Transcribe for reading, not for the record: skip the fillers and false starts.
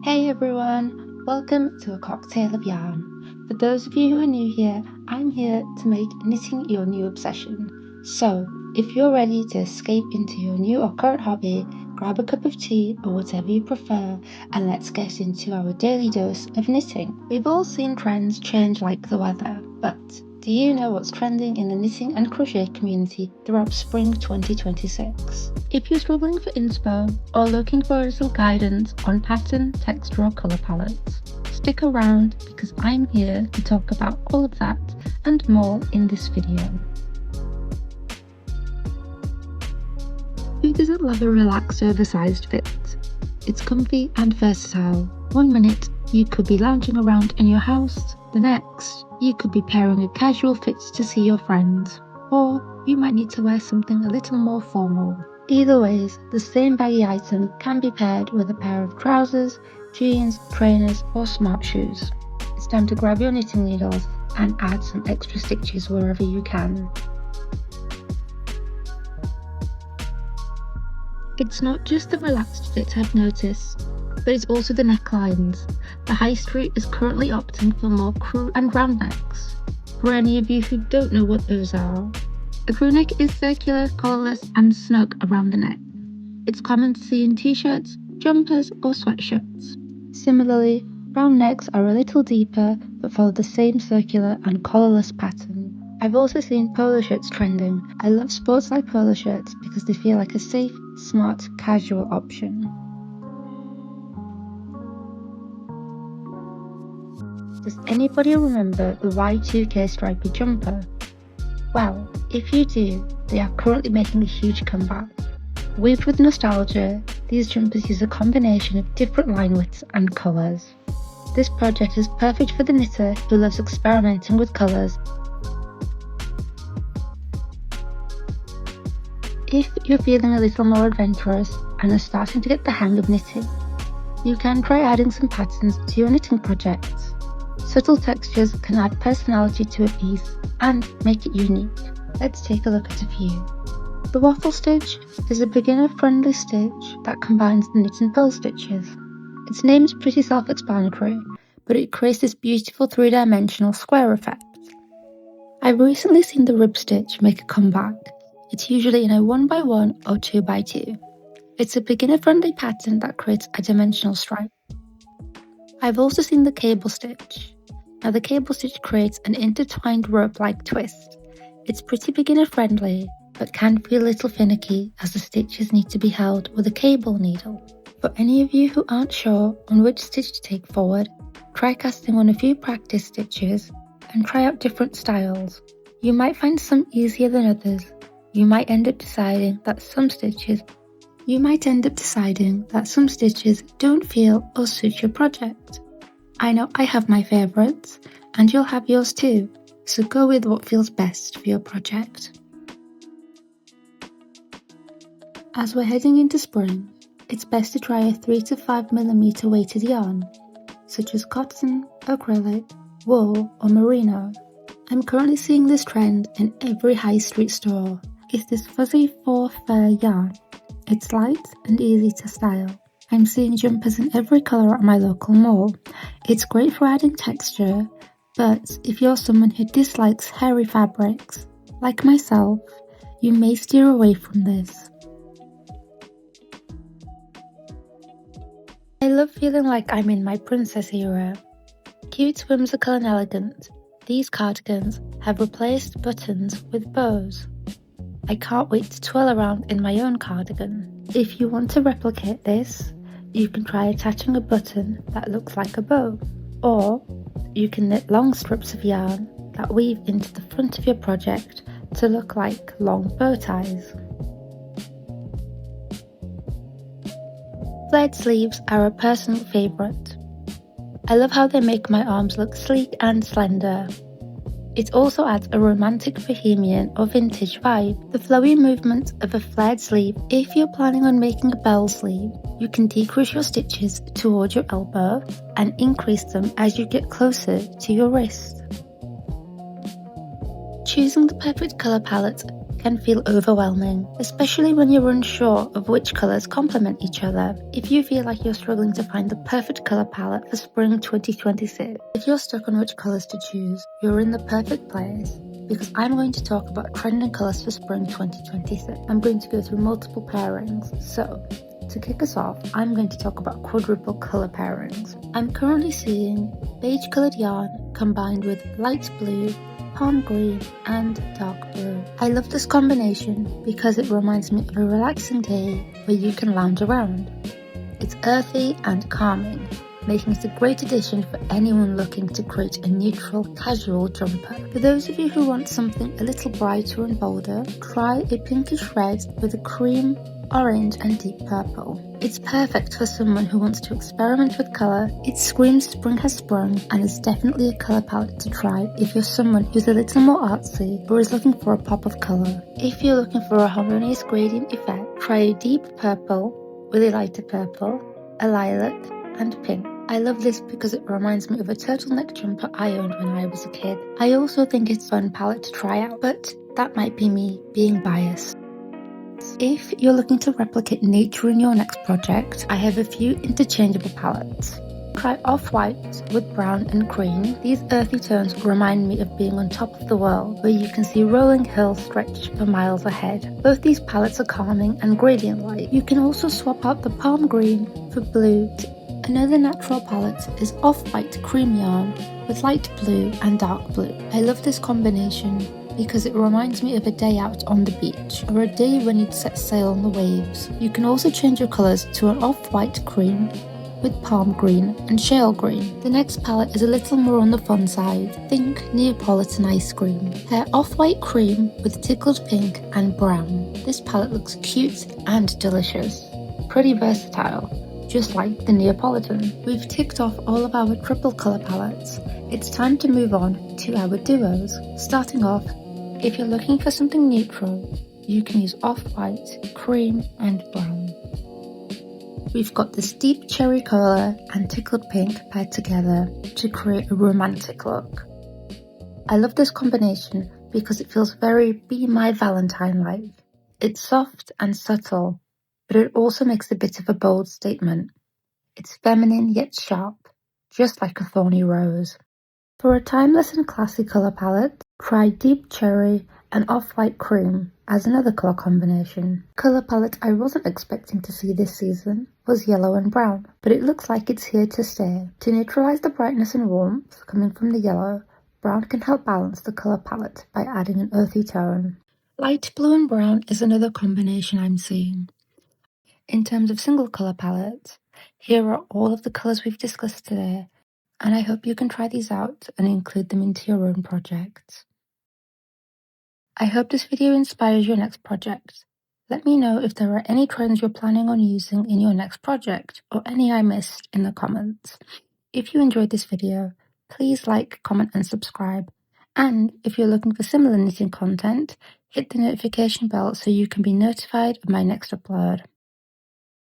Hey everyone, welcome to A Cocktail of Yarn. For those of you who are new here, I'm here to make knitting your new obsession. So, if you're ready to escape into your new or current hobby, grab a cup of tea or whatever you prefer, and let's get into our daily dose of knitting. We've all seen trends change like the weather, but do you know what's trending in the knitting and crochet community throughout spring 2026? If you're struggling for inspo or looking for a little guidance on pattern, texture or colour palettes, stick around because I'm here to talk about all of that and more in this video. Who doesn't love a relaxed oversized fit? It's comfy and versatile. One minute you could be lounging around in your house, the next you could be pairing a casual fit to see your friends, or you might need to wear something a little more formal. Either ways, the same baggy item can be paired with a pair of trousers, jeans, trainers or smart shoes. It's time to grab your knitting needles and add some extra stitches wherever you can. It's not just the relaxed fit I've noticed, but it's also the necklines. The high street is currently opting for more crew and round necks. For any of you who don't know what those are, a crew neck is circular, collarless and snug around the neck. It's common to see in t-shirts, jumpers or sweatshirts. Similarly, round necks are a little deeper but follow the same circular and collarless pattern. I've also seen polo shirts trending. I love sports-like polo shirts because they feel like a safe, smart, casual option. Does anybody remember the Y2K stripy jumper? Well, if you do, they are currently making a huge comeback. Weaved with nostalgia, these jumpers use a combination of different line widths and colours. This project is perfect for the knitter who loves experimenting with colours. If you're feeling a little more adventurous and are starting to get the hang of knitting, you can try adding some patterns to your knitting projects. Subtle textures can add personality to a piece and make it unique. Let's take a look at a few. The waffle stitch is a beginner-friendly stitch that combines the knit and purl stitches. Its name is pretty self-explanatory, but it creates this beautiful three-dimensional square effect. I've recently seen the rib stitch make a comeback. It's usually in a 1x1 or 2x2. It's a beginner-friendly pattern that creates a dimensional stripe. I've also seen the cable stitch. Now the cable stitch creates an intertwined rope-like twist. It's pretty beginner-friendly, but can feel a little finicky as the stitches need to be held with a cable needle. For any of you who aren't sure on which stitch to take forward, try casting on a few practice stitches and try out different styles. You might find some easier than others. You might end up deciding that some stitches don't feel or suit your project. I know I have my favourites, and you'll have yours too, so go with what feels best for your project. As we're heading into spring, it's best to try a 3 to 5mm weighted yarn, such as cotton, acrylic, wool or merino. I'm currently seeing this trend in every high street store. It's this fuzzy faux fur yarn. It's light and easy to style. I'm seeing jumpers in every colour at my local mall. It's great for adding texture, but if you're someone who dislikes hairy fabrics, like myself, you may steer away from this. I love feeling like I'm in my princess era. Cute, whimsical and elegant, these cardigans have replaced buttons with bows. I can't wait to twirl around in my own cardigan. If you want to replicate this, you can try attaching a button that looks like a bow, or you can knit long strips of yarn that weave into the front of your project to look like long bow ties. Flared sleeves are a personal favourite. I love how they make my arms look sleek and slender. It also adds a romantic bohemian or vintage vibe. The flowy movement of a flared sleeve. If you're planning on making a bell sleeve, you can decrease your stitches towards your elbow and increase them as you get closer to your wrist. Choosing the perfect colour palette can feel overwhelming, especially when you're unsure of which colours complement each other. If you feel like you're struggling to find the perfect colour palette for spring 2026, if you're stuck on which colours to choose, you're in the perfect place, because I'm going to talk about trending colours for spring 2026. I'm going to go through multiple pairings, so to kick us off, I'm going to talk about quadruple colour pairings. I'm currently seeing beige coloured yarn combined with light blue, palm green and dark blue. I love this combination because it reminds me of a relaxing day where you can lounge around. It's earthy and calming, making it a great addition for anyone looking to create a neutral, casual jumper. For those of you who want something a little brighter and bolder, try a pinkish red with a cream, orange and deep purple. It's perfect for someone who wants to experiment with colour. It screams spring has sprung and is definitely a colour palette to try if you're someone who's a little more artsy or is looking for a pop of colour. If you're looking for a harmonious gradient effect, try a deep purple with a lighter purple, a lilac and pink. I love this because it reminds me of a turtleneck jumper I owned when I was a kid. I also think it's a fun palette to try out, but that might be me being biased. If you're looking to replicate nature in your next project, I have a few interchangeable palettes. Try off-white with brown and cream. These earthy tones remind me of being on top of the world, where you can see rolling hills stretch for miles ahead. Both these palettes are calming and gradient light. You can also swap out the palm green for blue. Another natural palette is off-white cream yarn with light blue and dark blue. I love this combination because it reminds me of a day out on the beach or a day when you'd set sail on the waves. You can also change your colours to an off-white cream with palm green and shale green. The next palette is a little more on the fun side. Think Neapolitan ice cream. Pair off-white cream with tickled pink and brown. This palette looks cute and delicious. Pretty versatile, just like the Neapolitan. We've ticked off all of our triple colour palettes. It's time to move on to our duos. Starting off, if you're looking for something neutral, you can use off-white, cream and brown. We've got this deep cherry colour and tickled pink paired together to create a romantic look. I love this combination because it feels very Be My Valentine-like. It's soft and subtle, but it also makes a bit of a bold statement. It's feminine yet sharp, just like a thorny rose. For a timeless and classy colour palette, try deep cherry and off-white cream as another colour combination. Colour palette I wasn't expecting to see this season was yellow and brown, but it looks like it's here to stay. To neutralise the brightness and warmth coming from the yellow, brown can help balance the colour palette by adding an earthy tone. Light blue and brown is another combination I'm seeing. In terms of single colour palettes, here are all of the colours we've discussed today, and I hope you can try these out and include them into your own projects. I hope this video inspires your next project. Let me know if there are any trends you're planning on using in your next project, or any I missed in the comments. If you enjoyed this video, please like, comment and subscribe. And if you're looking for similar knitting content, hit the notification bell so you can be notified of my next upload.